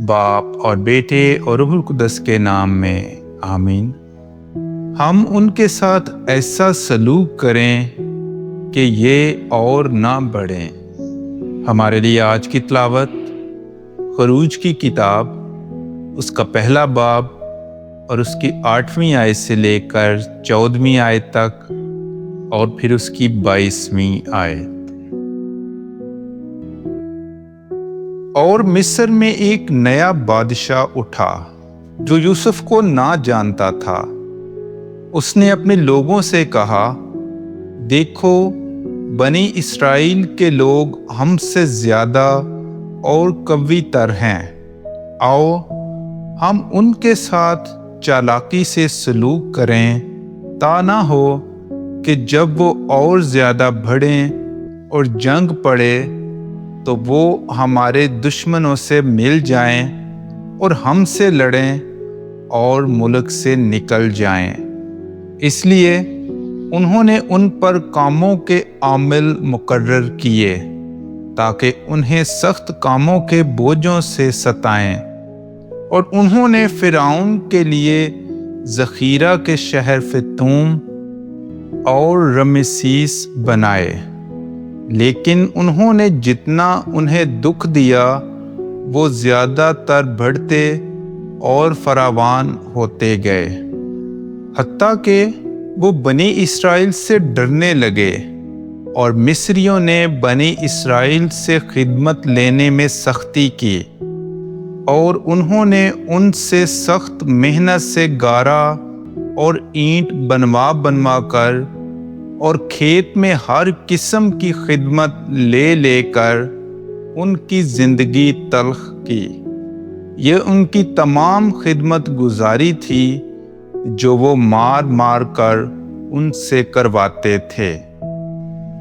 باپ اور بیٹے اور روح القدس کے نام میں آمین۔ ہم ان کے ساتھ ایسا سلوک کریں کہ یہ اور نہ بڑھیں۔ ہمارے لیے آج کی تلاوت خروج کی کتاب، اس کا پہلا باب اور اس کی 8ویں آیت سے لے کر 14ویں آیت تک، اور پھر اس کی 22ویں آیت۔ اور مصر میں ایک نیا بادشاہ اٹھا جو یوسف کو نہ جانتا تھا۔ اس نے اپنے لوگوں سے کہا، دیکھو، بنی اسرائیل کے لوگ ہم سے زیادہ اور قوی تر ہیں۔ آؤ ہم ان کے ساتھ چالاکی سے سلوک کریں، تا نہ ہو کہ جب وہ اور زیادہ بڑھیں اور جنگ پڑے تو وہ ہمارے دشمنوں سے مل جائیں اور ہم سے لڑیں اور ملک سے نکل جائیں۔ اس لیے انہوں نے ان پر کاموں کے عامل مقرر کیے تاکہ انہیں سخت کاموں کے بوجھوں سے ستائیں، اور انہوں نے فرعون کے لیے ذخیرہ کے شہر فتوم اور رمسیس بنائے، لیکن انہوں نے جتنا انہیں دکھ دیا وہ زیادہ تر بڑھتے اور فراوان ہوتے گئے، حتیٰ کہ وہ بنی اسرائیل سے ڈرنے لگے، اور مصریوں نے بنی اسرائیل سے خدمت لینے میں سختی کی، اور انہوں نے ان سے سخت محنت سے گارا اور اینٹ بنوا کر اور کھیت میں ہر قسم کی خدمت لے کر ان کی زندگی تلخ کی۔ یہ ان کی تمام خدمت گزاری تھی جو وہ مار کر ان سے کرواتے تھے۔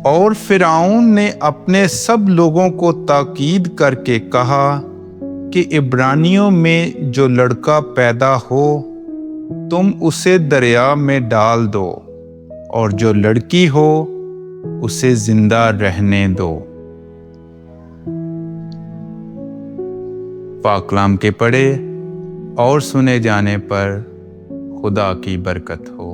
اور فرعون نے اپنے سب لوگوں کو تاکید کر کے کہا کہ عبرانیوں میں جو لڑکا پیدا ہو تم اسے دریا میں ڈال دو، اور جو لڑکی ہو اسے زندہ رہنے دو۔ پاک کلام کے پڑھے اور سنے جانے پر خدا کی برکت ہو۔